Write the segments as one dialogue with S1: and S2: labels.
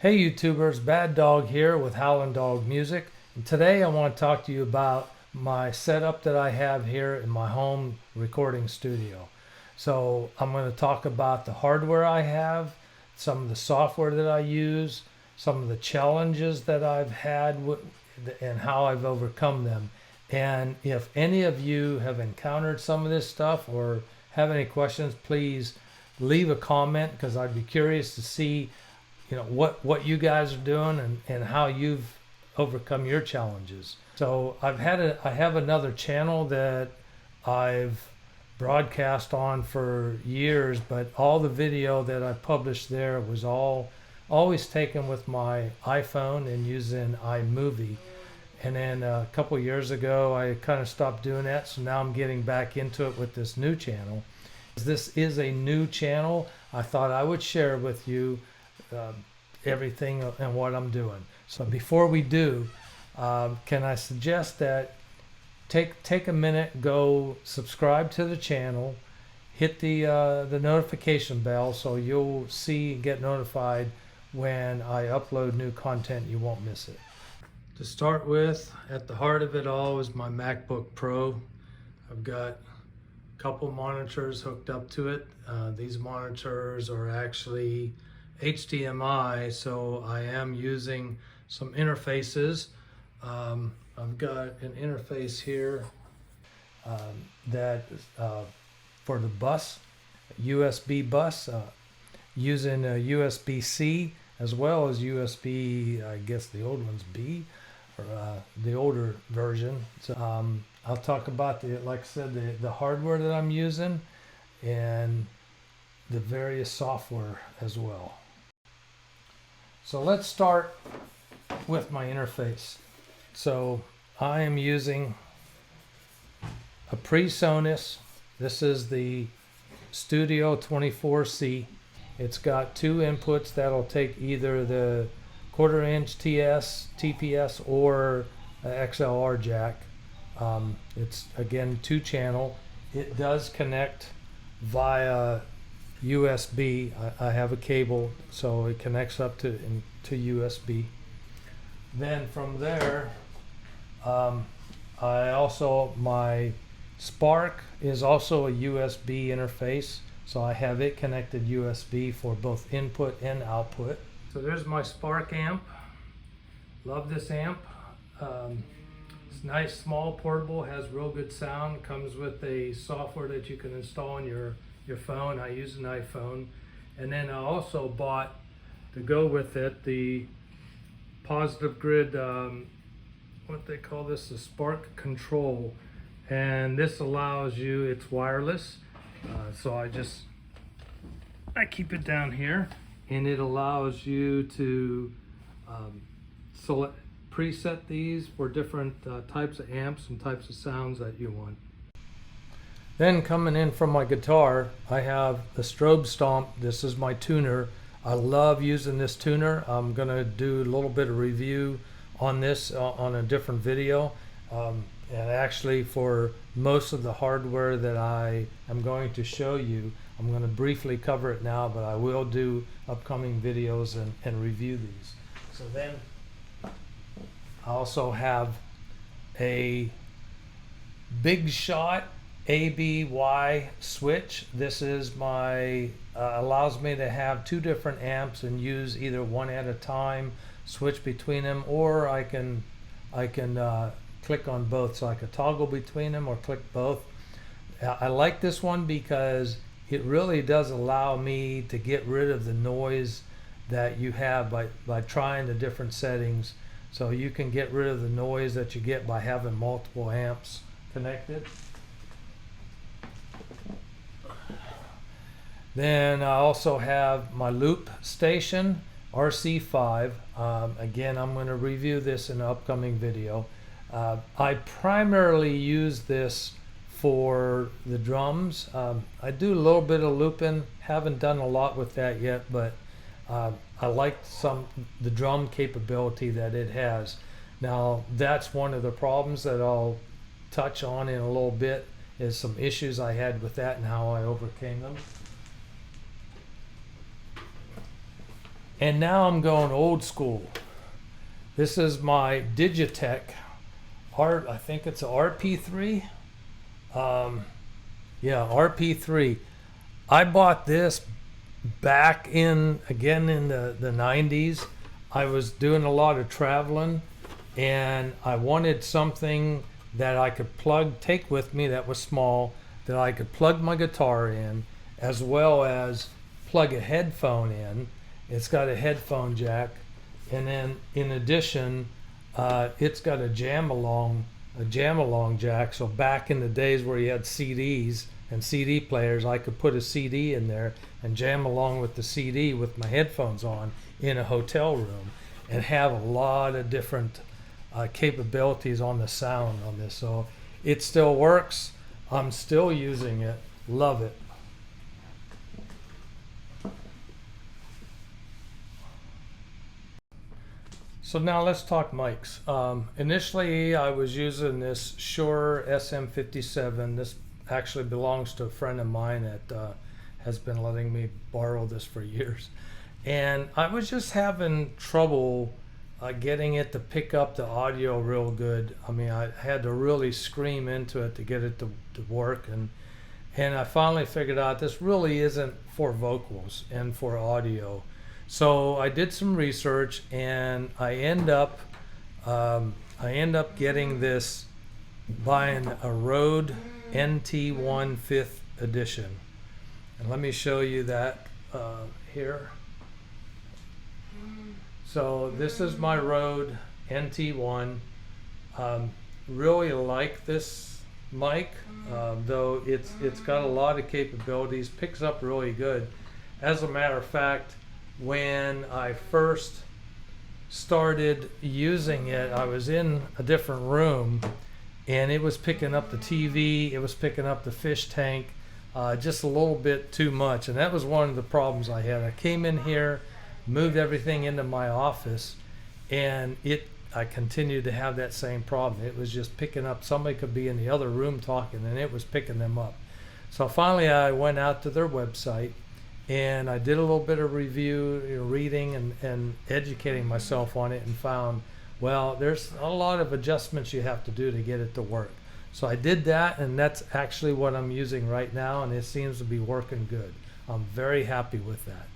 S1: Hey YouTubers, Bad Dog here with Howlin Dog Music, and today I want to talk to you about my setup that I have here in my home recording studio. So I'm going to talk about the hardware I have, some of the software that I use, some of the challenges that I've had and how I've overcome them. And if any of you have encountered some of this stuff or have any questions, please leave a comment, because I'd be curious to see what you guys are doing and how you've overcome your challenges. So I have another channel that I've broadcast on for years, but all the video that I published there was always taken with my iPhone and using iMovie. And then a couple years ago I kind of stopped doing that, so now I'm getting back into it with this new channel. This is a new channel. I thought I would share with you everything and what I'm doing. So before we do, can I suggest that take a minute, go subscribe to the channel, hit the notification bell so you'll get notified when I upload new content. You won't miss it. To start with, at the heart of it all is my MacBook Pro. I've got a couple monitors hooked up to it. These monitors are actually HDMI, so I am using some interfaces. I've got an interface here that for the bus, USB bus, using a USB-C as well as USB, I guess the old one's B, or the older version. So I'll talk about like I said, the hardware that I'm using and the various software as well. So let's start with my interface. So I am using a PreSonus. This is the Studio 24C. It's got two inputs that'll take either the 1/4 inch TPS or XLR jack. It's again 2-channel. It does connect via USB. I have a cable, so it connects up to USB. Then from there, my Spark is also a USB interface, so I have it connected USB for both input and output. So there's my Spark amp. Love this amp. It's nice, small, portable, has real good sound. Comes with a software that you can install on your phone. I use an iPhone. And then I also bought, to go with it, the PositiveGrid, what they call this, the Spark Control. And this allows you, it's wireless. So I keep it down here, and it allows you to preset these for different types of amps and types of sounds that you want. Then coming in from my guitar, I have the Strobostomp. This is my tuner. I love using this tuner. I'm going to do a little bit of review on this on a different video. And actually, for most of the hardware that I am going to show you, I'm going to briefly cover it now, but I will do upcoming videos and review these. So then I also have a BigShot ABY switch. This is my allows me to have two different amps and use either one at a time, switch between them, or I can click on both, so I can toggle between them or click both. I like this one because it really does allow me to get rid of the noise that you have by trying the different settings. So you can get rid of the noise that you get by having multiple amps connected. Then I also have my loop station, RC5. Again, I'm going to review this in an upcoming video. I primarily use this for the drums. I do a little bit of looping, haven't done a lot with that yet, but I like the drum capability that it has. Now that's one of the problems that I'll touch on in a little bit, is some issues I had with that and how I overcame them. And now I'm going old school. This is my Digitech I think it's a RP3. Yeah, RP3. I bought this back in the 90s. I was doing a lot of traveling, and I wanted something that I could take with me that was small, that I could plug my guitar in, as well as plug a headphone in. It's got a headphone jack, and then in addition, it's got a jam along jack. So back in the days where you had CDs and CD players, I could put a CD in there and jam along with the CD with my headphones on in a hotel room, and have a lot of different capabilities on the sound on this. So it still works. I'm still using it. Love it. So now let's talk mics. Initially, I was using this Shure SM57. This actually belongs to a friend of mine that has been letting me borrow this for years. And I was just having trouble getting it to pick up the audio real good. I mean, I had to really scream into it to get it to work. And I finally figured out this really isn't for vocals and for audio. So I did some research, and I end up getting this, buying a Rode NT1 5th edition. And let me show you that here. So this is my Rode NT1. Really like this mic, though it's got a lot of capabilities, picks up really good. As a matter of fact, when I first started using it, I was in a different room, and it was picking up the TV, it was picking up the fish tank, just a little bit too much. And that was one of the problems I had. I came in here, moved everything into my office, and I continued to have that same problem. It was just picking up. Somebody could be in the other room talking, and it was picking them up. So finally I went out to their website, and I did a little bit of review, reading and educating myself on it, and found, well, there's a lot of adjustments you have to do to get it to work. So I did that, and that's actually what I'm using right now, and it seems to be working good. I'm very happy with that.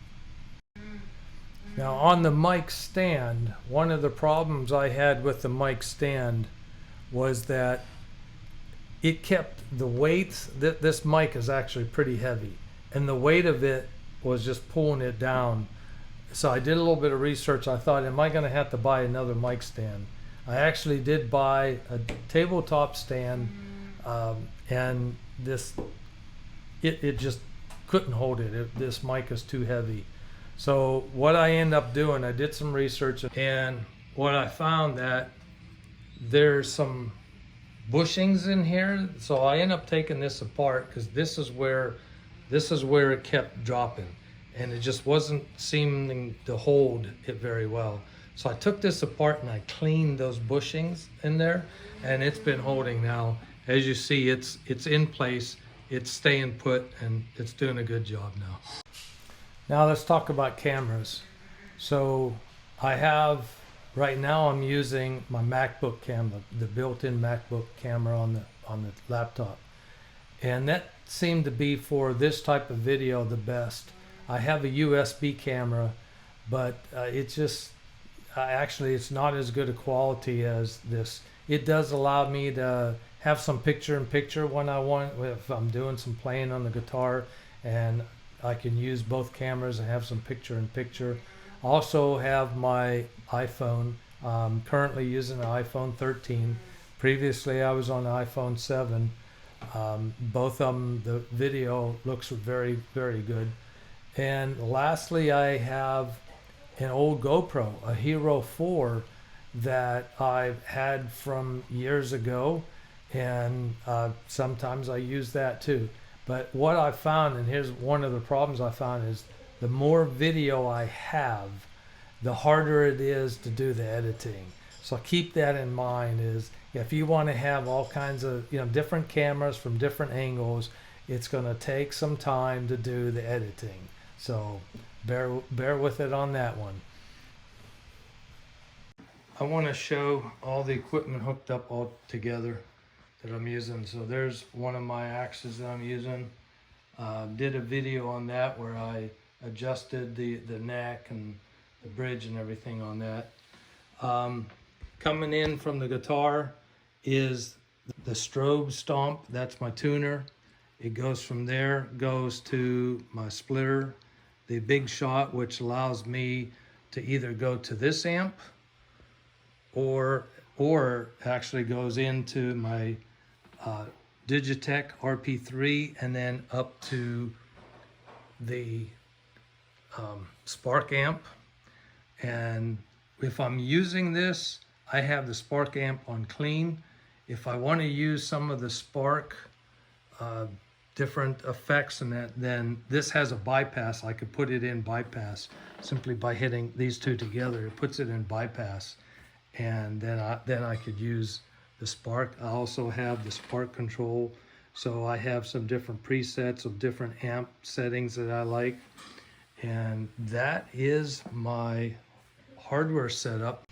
S1: Now on the mic stand, one of the problems I had with the mic stand was that it kept the weight. This mic is actually pretty heavy, and the weight of it was just pulling it down. So I did a little bit of research. I thought, am I going to have to buy another mic stand? I actually did buy a tabletop stand, and it just couldn't hold it. This mic is too heavy. So what I end up doing, I did some research, and what I found that there's some bushings in here. So I end up taking this apart, because this is where it kept dropping, and it just wasn't seeming to hold it very well. So I took this apart and I cleaned those bushings in there, and it's been holding now. As you see, it's in place, it's staying put, and it's doing a good job now. Now let's talk about cameras. So right now I'm using my MacBook camera, the built-in MacBook camera on the laptop. And that seemed to be, for this type of video, the best. I have a USB camera, but actually it's not as good a quality as this. It does allow me to have some picture-in-picture when I want, if I'm doing some playing on the guitar, and I can use both cameras and have some picture-in-picture. Also have my iPhone. I'm currently using an iPhone 13. Previously I was on the iPhone 7. Both of them, the video looks very, very good. And lastly, I have an old GoPro, a Hero 4, that I've had from years ago, and sometimes I use that too. But what I found, and here's one of the problems I found, is the more video I have, the harder it is to do the editing. So keep that in mind. Is if you want to have all kinds of different cameras from different angles, it's going to take some time to do the editing. So bear with it on that one. I want to show all the equipment hooked up all together that I'm using. So there's one of my axes that I'm using. Did a video on that where I adjusted the neck and the bridge and everything on that. Coming in from the guitar is the Strobostomp. That's my tuner. It goes from there, goes to my splitter, the BigShot, which allows me to either go to this amp or actually goes into my Digitech RP3 and then up to the Spark amp. And if I'm using this, I have the Spark amp on clean. If I want to use some of the Spark different effects and that, then this has a bypass. I could put it in bypass simply by hitting these two together. It puts it in bypass, and then I could use the Spark. I also have the Spark control, so I have some different presets of different amp settings that I like, and that is my hardware setup.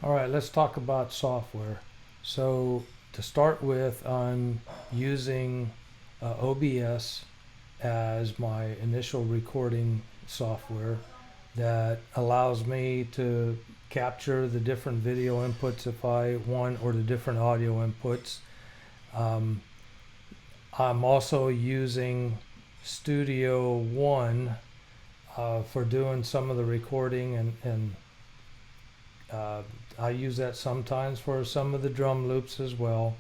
S1: All right, let's talk about software. So to start with, I'm using OBS as my initial recording software that allows me to capture the different video inputs if I want, or the different audio inputs. I'm also using Studio One for doing some of the recording, and I use that sometimes for some of the drum loops as well.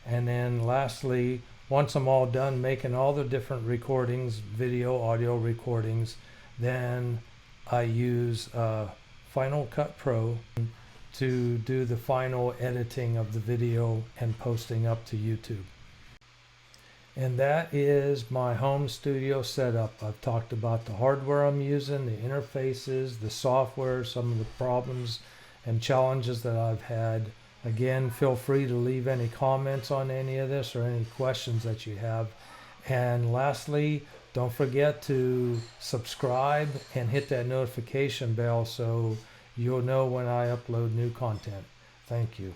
S1: And then lastly, once I'm all done making all the different recordings, video, audio recordings, then I use Final Cut Pro to do the final editing of the video and posting up to YouTube. And that is my home studio setup. I've talked about the hardware I'm using, the interfaces, the software, some of the problems and challenges that I've had. Again, feel free to leave any comments on any of this or any questions that you have. And lastly, don't forget to subscribe and hit that notification bell so you'll know when I upload new content. Thank you.